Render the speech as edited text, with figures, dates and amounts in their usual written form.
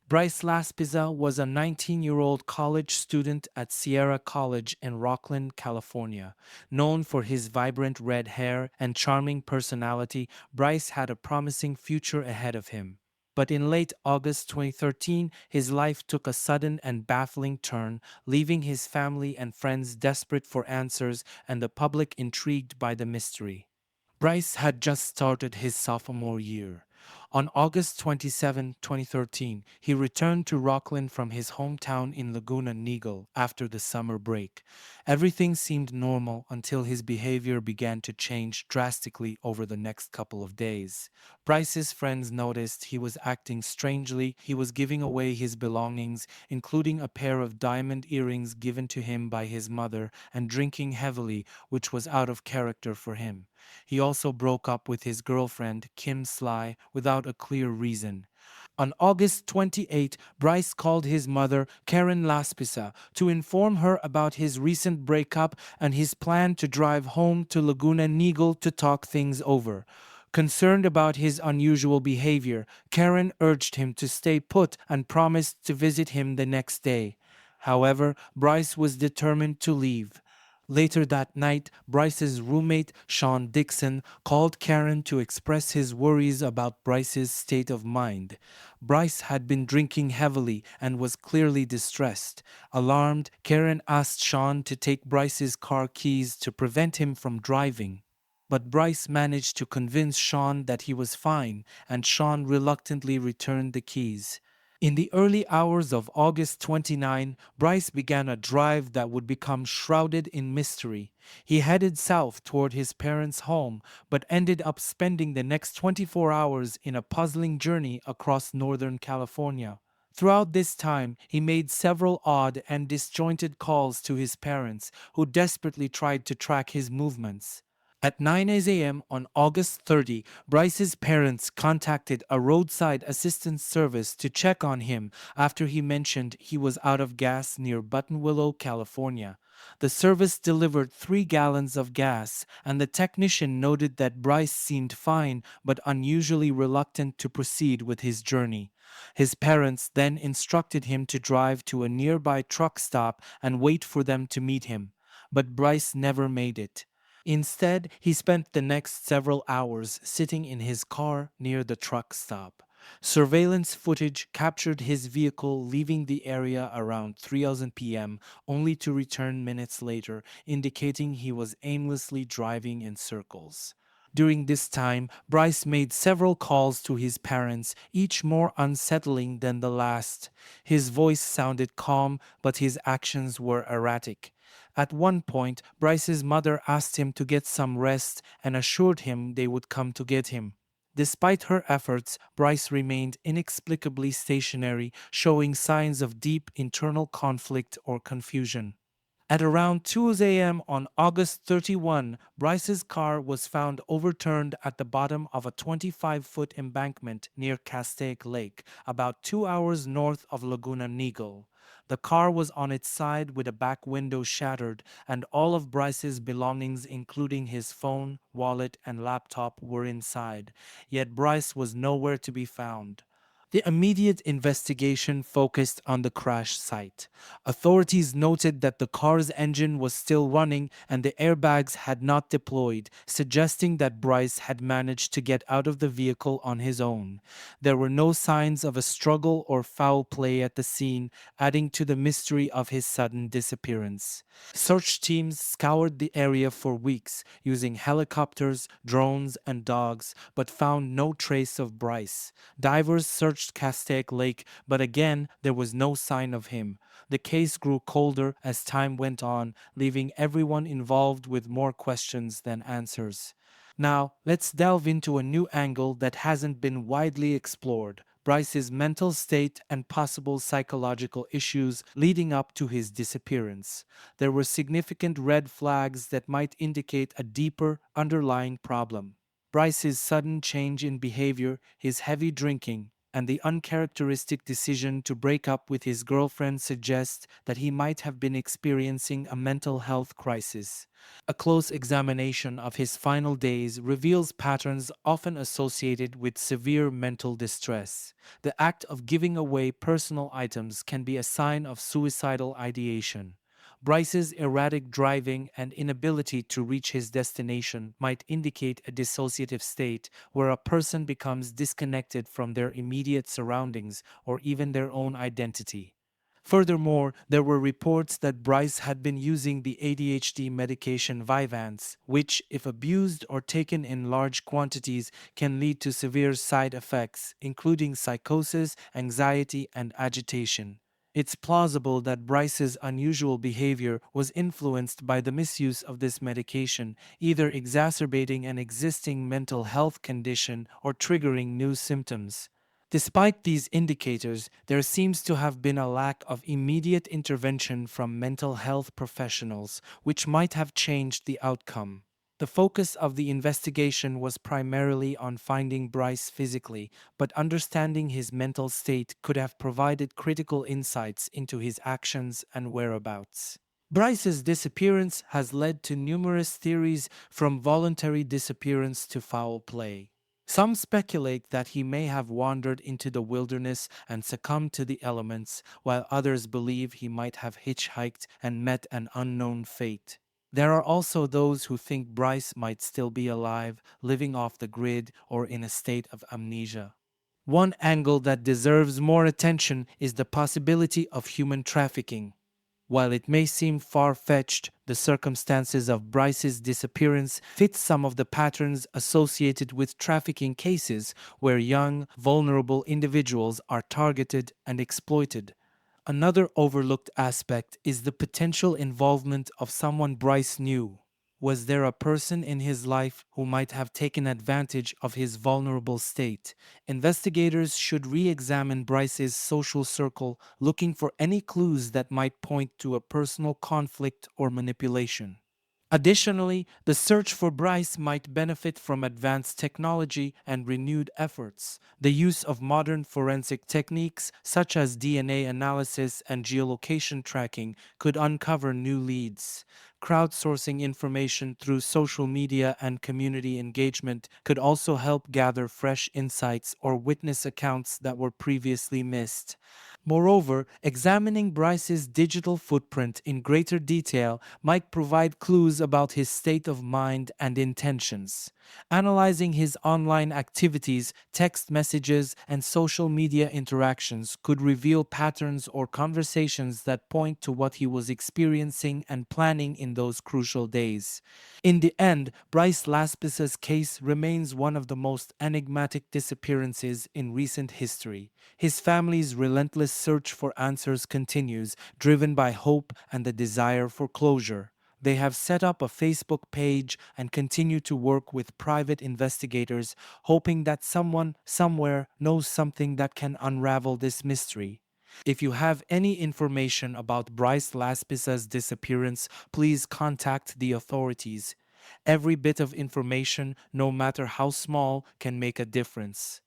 Bryce Laspisa was a 19-year-old college student at Sierra College in Rockland, California. Known for his vibrant red hair and charming personality, Bryce had a promising future ahead of him. But in late August 2013, his life took a sudden and baffling turn, leaving his family and friends desperate for answers and the public intrigued by the mystery. Bryce had just started his sophomore year. On August 27, 2013, he returned to Rockland from his hometown in Laguna Niguel after the summer break. Everything seemed normal until his behavior began to change drastically over the next couple of days. Bryce's friends noticed he was acting strangely. He was giving away his belongings, including a pair of diamond earrings given to him by his mother, and drinking heavily, which was out of character for him. He also broke up with his girlfriend, Kim Sly, without a clear reason. On August 28, Bryce called his mother, Karen Laspisa, to inform her about his recent breakup and his plan to drive home to Laguna Niguel to talk things over. Concerned about his unusual behavior, Karen urged him to stay put and promised to visit him the next day. However, Bryce was determined to leave. Later that night, Bryce's roommate, Sean Dixon, called Karen to express his worries about Bryce's state of mind. Bryce had been drinking heavily and was clearly distressed. Alarmed, Karen asked Sean to take Bryce's car keys to prevent him from driving. But Bryce managed to convince Sean that he was fine, and Sean reluctantly returned the keys. In the early hours of August 29, Bryce began a drive that would become shrouded in mystery. He headed south toward his parents' home, but ended up spending the next 24 hours in a puzzling journey across Northern California. Throughout this time, he made several odd and disjointed calls to his parents, who desperately tried to track his movements. At 9 a.m. on August 30, Bryce's parents contacted a roadside assistance service to check on him after he mentioned he was out of gas near Buttonwillow, California. The service delivered 3 gallons of gas, and the technician noted that Bryce seemed fine but unusually reluctant to proceed with his journey. His parents then instructed him to drive to a nearby truck stop and wait for them to meet him. But Bryce never made it. Instead, he spent the next several hours sitting in his car near the truck stop. Surveillance footage captured his vehicle leaving the area around 3:00 p.m., only to return minutes later, indicating he was aimlessly driving in circles. During this time, Bryce made several calls to his parents, each more unsettling than the last. His voice sounded calm, but his actions were erratic. At one point, Bryce's mother asked him to get some rest and assured him they would come to get him. Despite her efforts, Bryce remained inexplicably stationary, showing signs of deep internal conflict or confusion. At around 2 a.m. on August 31, Bryce's car was found overturned at the bottom of a 25-foot embankment near Castaic Lake, about 2 hours north of Laguna Niguel. The car was on its side with a back window shattered, and all of Bryce's belongings, including his phone, wallet, and laptop, were inside. Yet Bryce was nowhere to be found. The immediate investigation focused on the crash site. Authorities noted that the car's engine was still running and the airbags had not deployed, suggesting that Bryce had managed to get out of the vehicle on his own. There were no signs of a struggle or foul play at the scene, adding to the mystery of his sudden disappearance. Search teams scoured the area for weeks, using helicopters, drones, and dogs, but found no trace of Bryce. Divers searched Castaic Lake, but again there was no sign of him. The case grew colder as time went on, leaving everyone involved with more questions than answers. Now, let's delve into a new angle that hasn't been widely explored: Bryce's mental state and possible psychological issues leading up to his disappearance. There were significant red flags that might indicate a deeper, underlying problem. Bryce's sudden change in behavior, his heavy drinking, and the uncharacteristic decision to break up with his girlfriend suggest that he might have been experiencing a mental health crisis. A close examination of his final days reveals patterns often associated with severe mental distress. The act of giving away personal items can be a sign of suicidal ideation. Bryce's erratic driving and inability to reach his destination might indicate a dissociative state where a person becomes disconnected from their immediate surroundings or even their own identity. Furthermore, there were reports that Bryce had been using the ADHD medication Vyvanse, which, if abused or taken in large quantities, can lead to severe side effects, including psychosis, anxiety, and agitation. It's plausible that Bryce's unusual behavior was influenced by the misuse of this medication, either exacerbating an existing mental health condition or triggering new symptoms. Despite these indicators, there seems to have been a lack of immediate intervention from mental health professionals, which might have changed the outcome. The focus of the investigation was primarily on finding Bryce physically, but understanding his mental state could have provided critical insights into his actions and whereabouts. Bryce's disappearance has led to numerous theories, from voluntary disappearance to foul play. Some speculate that he may have wandered into the wilderness and succumbed to the elements, while others believe he might have hitchhiked and met an unknown fate. There are also those who think Bryce might still be alive, living off the grid, or in a state of amnesia. One angle that deserves more attention is the possibility of human trafficking. While it may seem far-fetched, the circumstances of Bryce's disappearance fit some of the patterns associated with trafficking cases where young, vulnerable individuals are targeted and exploited. Another overlooked aspect is the potential involvement of someone Bryce knew. Was there a person in his life who might have taken advantage of his vulnerable state? Investigators should re-examine Bryce's social circle, looking for any clues that might point to a personal conflict or manipulation. Additionally, the search for Bryce might benefit from advanced technology and renewed efforts. The use of modern forensic techniques, such as DNA analysis and geolocation tracking, could uncover new leads. Crowdsourcing information through social media and community engagement could also help gather fresh insights or witness accounts that were previously missed. Moreover, examining Bryce's digital footprint in greater detail might provide clues about his state of mind and intentions. Analyzing his online activities, text messages, and social media interactions could reveal patterns or conversations that point to what he was experiencing and planning in those crucial days. In the end, Bryce Laspisa's case remains one of the most enigmatic disappearances in recent history. His family's relentless search for answers continues, driven by hope and the desire for closure. They have set up a Facebook page and continue to work with private investigators, hoping that someone, somewhere, knows something that can unravel this mystery. If you have any information about Bryce Laspisa's disappearance, please contact the authorities. Every bit of information, no matter how small, can make a difference.